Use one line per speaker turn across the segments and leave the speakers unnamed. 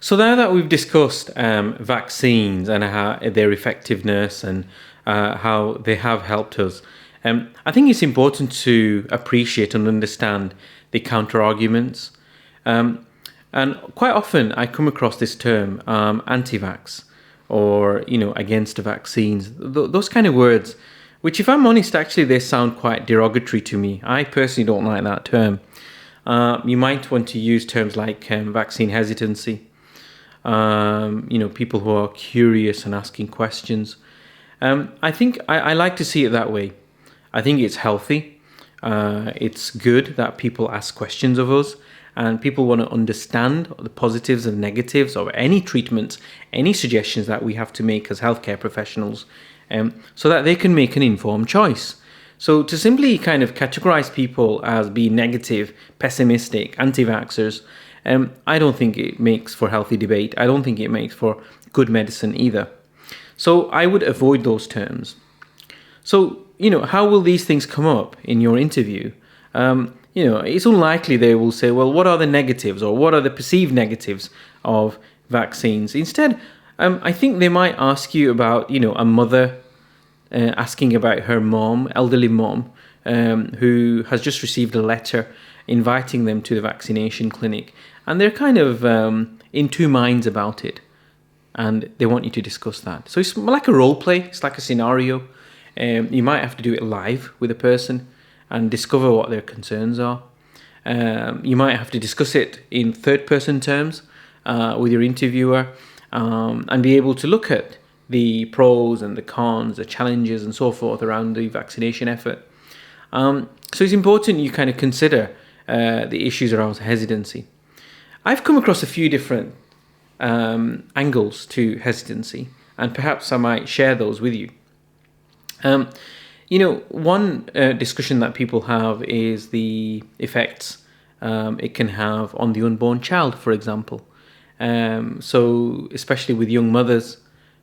So now that we've discussed vaccines and how their effectiveness and how they have helped us, I think it's important to appreciate and understand the counter arguments. And quite often I come across this term anti-vax or against vaccines. Those kind of words, which if I'm honest, actually they sound quite derogatory to me. I personally don't like that term. You might want to use terms like vaccine hesitancy. People who are curious and asking questions. I think I like to see it that way. I think it's healthy. It's good that people ask questions of us and people want to understand the positives and negatives of any treatments, any suggestions that we have to make as healthcare professionals, so that they can make an informed choice. So to simply kind of categorize people as being negative, pessimistic, anti-vaxxers, I don't think it makes for healthy debate. I don't think it makes for good medicine either. So I would avoid those terms. So, how will these things come up in your interview? It's unlikely they will say, well, what are the negatives or what are the perceived negatives of vaccines? Instead, I think they might ask you about, a mother asking about her mom, elderly mom, who has just received a letter inviting them to the vaccination clinic. And they're kind of in two minds about it. And they want you to discuss that. So it's like a role play. It's like a scenario. You might have to do it live with a person and discover what their concerns are. You might have to discuss it in third-person terms with your interviewer and be able to look at the pros and the cons, the challenges and so forth around the vaccination effort. So it's important you kind of consider the issues around hesitancy. I've come across a few different angles to hesitancy, and perhaps I might share those with you. One discussion that people have is the effects it can have on the unborn child, for example. So especially with young mothers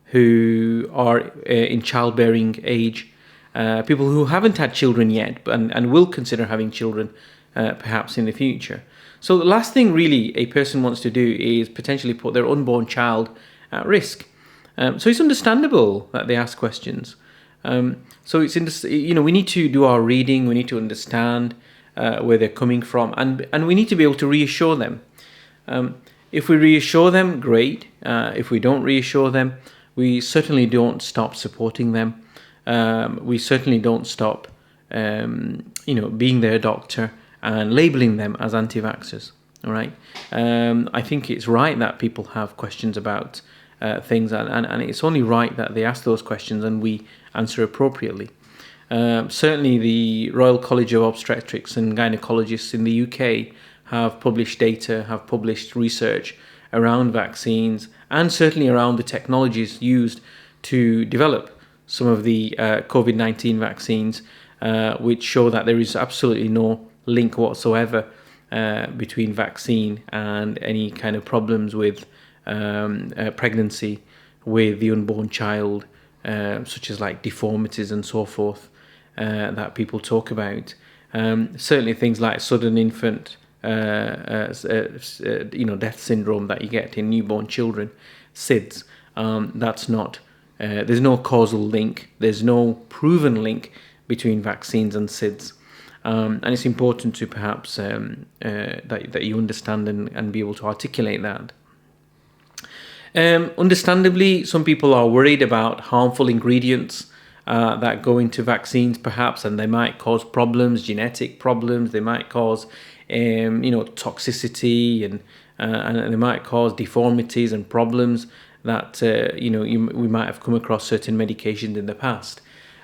who are in childbearing age, people who haven't had children yet and will consider having children perhaps in the future. So the last thing really a person wants to do is potentially put their unborn child at risk. So it's understandable that they ask questions. So it's we need to do our reading. We need to understand where they're coming from, and we need to be able to reassure them. If we reassure them, great. If we don't reassure them, we certainly don't stop supporting them. We certainly don't stop, being their doctor and labeling them as anti-vaxxers. All right. I think it's right that people have questions about things, and it's only right that they ask those questions and we answer appropriately. Certainly, the Royal College of Obstetrics and Gynecologists in the UK have published data, have published research around vaccines, and certainly around the technologies used to develop some of the COVID-19 vaccines, which show that there is absolutely no link whatsoever between vaccine and any kind of problems with pregnancy with the unborn child, such as like deformities and so forth that people talk about. Certainly things like sudden infant death syndrome that you get in newborn children, SIDS. That's not. There's no causal link. There's no proven link between vaccines and SIDS. And it's important to perhaps that you understand and be able to articulate that. Understandably, some people are worried about harmful ingredients that go into vaccines, perhaps, and they might cause problems, genetic problems. They might cause, toxicity, and they might cause deformities and problems that we might have come across certain medications in the past.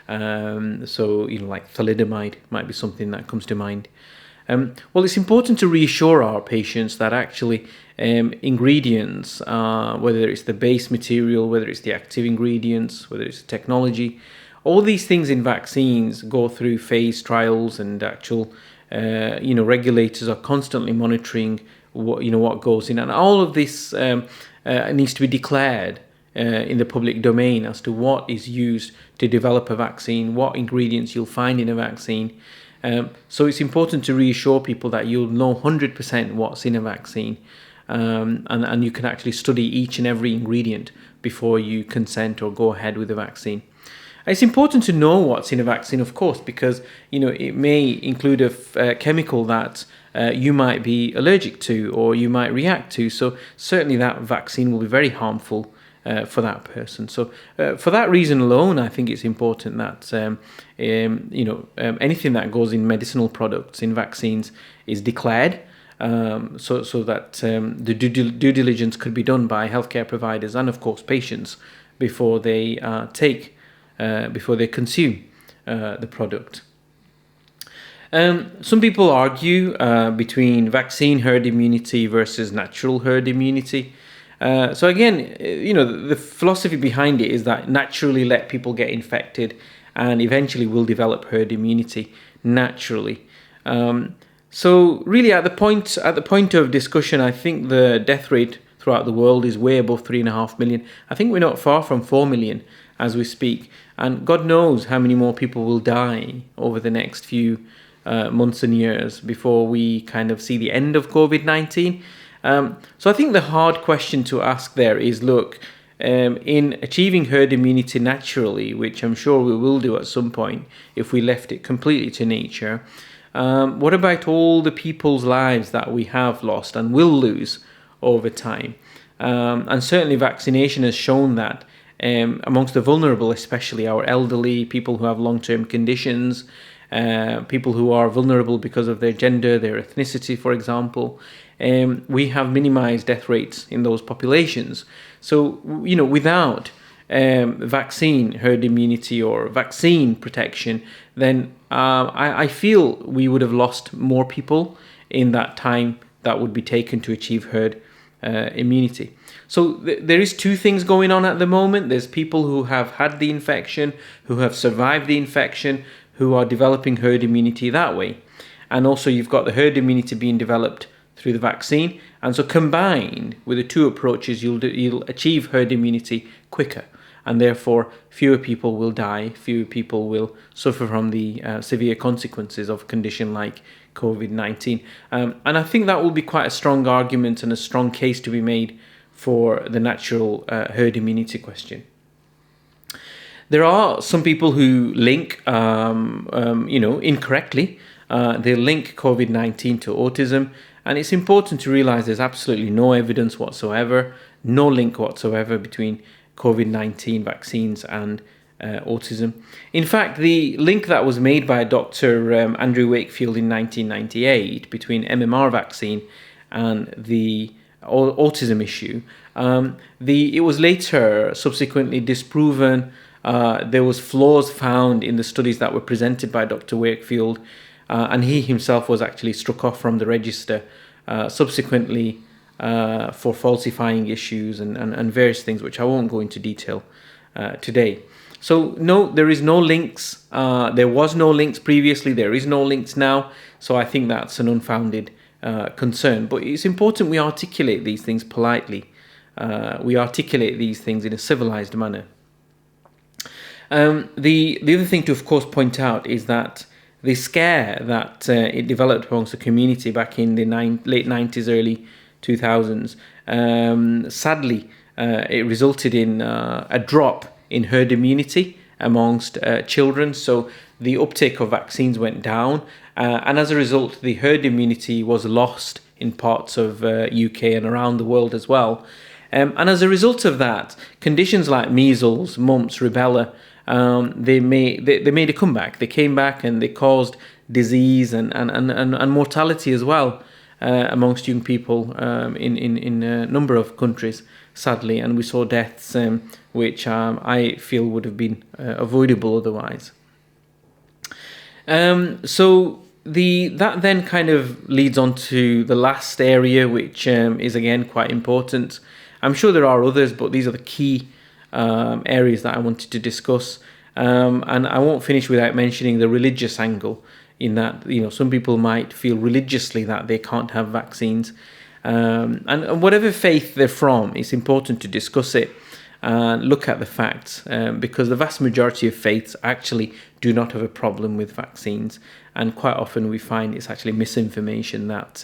Like thalidomide might be something that comes to mind. Well, it's important to reassure our patients that actually ingredients, whether it's the base material, whether it's the active ingredients, whether it's the technology, all these things in vaccines go through phase trials, and actual, regulators are constantly monitoring what goes in, and all of this needs to be declared in the public domain as to what is used to develop a vaccine, what ingredients you'll find in a vaccine. So it's important to reassure people that you'll know 100% what's in a vaccine. and you can actually study each and every ingredient before you consent or go ahead with the vaccine. It's important to know what's in a vaccine, of course, because it may include a chemical that you might be allergic to or you might react to. So certainly that vaccine will be very harmful for that person. So for that reason alone, I think it's important that anything that goes in medicinal products, in vaccines, is declared. So that the due diligence could be done by healthcare providers and, of course, patients before they consume the product. Some people argue between vaccine herd immunity versus natural herd immunity. So again, the philosophy behind it is that naturally let people get infected and eventually will develop herd immunity naturally. So really at the point of discussion, I think the death rate throughout the world is way above 3.5 million. I think we're not far from 4 million as we speak. And God knows how many more people will die over the next few months and years before we kind of see the end of COVID-19. So I think the hard question to ask there is, look, in achieving herd immunity naturally, which I'm sure we will do at some point if we left it completely to nature, what about all the people's lives that we have lost and will lose over time? And certainly vaccination has shown that amongst the vulnerable, especially our elderly, people who have long-term conditions, people who are vulnerable because of their gender, their ethnicity, for example, we have minimized death rates in those populations. So, without vaccine herd immunity or vaccine protection, then I feel we would have lost more people in that time that would be taken to achieve herd immunity. So there is two things going on at the moment. There's people who have had the infection, who have survived the infection, who are developing herd immunity that way. And also you've got the herd immunity being developed through the vaccine. And so combined with the two approaches, you'll achieve herd immunity quicker. And therefore, fewer people will die, fewer people will suffer from the severe consequences of a condition like COVID-19. And I think that will be quite a strong argument and a strong case to be made for the natural herd immunity question. There are some people who link, incorrectly, they link COVID-19 to autism. And it's important to realize there's absolutely no evidence whatsoever, no link whatsoever between COVID-19 vaccines and autism. In fact, the link that was made by Dr. Andrew Wakefield in 1998 between MMR vaccine and the autism issue, it was later subsequently disproven. There was flaws found in the studies that were presented by Dr. Wakefield, and he himself was actually struck off from the register subsequently for falsifying issues and various things, which I won't go into detail today. So no, there is no links. There was no links previously. There is no links now. So I think that's an unfounded concern. But it's important we articulate these things politely. We articulate these things in a civilized manner. The other thing to, of course, point out is that the scare that it developed amongst the community back in the late 90s, early 2000s, sadly, it resulted in a drop in herd immunity amongst children. So the uptake of vaccines went down, and as a result, the herd immunity was lost in parts of UK and around the world as well. And as a result of that, conditions like measles, mumps, rubella, they made a comeback. They came back and they caused disease and mortality as well amongst young people in a number of countries, sadly. And we saw deaths which I feel would have been avoidable otherwise. So that then kind of leads on to the last area, which is again quite important. I'm sure there are others, but these are the key areas that I wanted to discuss. And I won't finish without mentioning the religious angle, in that, some people might feel religiously that they can't have vaccines. And whatever faith they're from, it's important to discuss it and look at the facts, because the vast majority of faiths actually do not have a problem with vaccines. And quite often we find it's actually misinformation that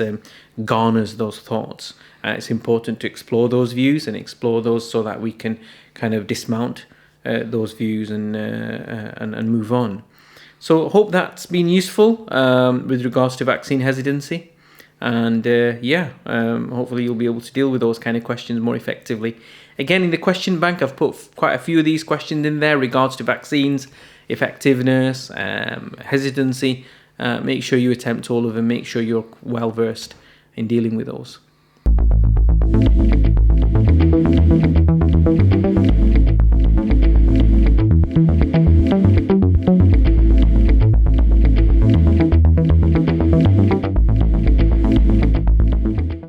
garners those thoughts. It's important to explore those views and explore those so that we can kind of dismount those views and move on. So I hope that's been useful with regards to vaccine hesitancy. And hopefully you'll be able to deal with those kind of questions more effectively. Again, in the question bank, I've put quite a few of these questions in there regards to vaccines, effectiveness, hesitancy. Make sure you attempt all of them. Make sure you're well versed in dealing with those.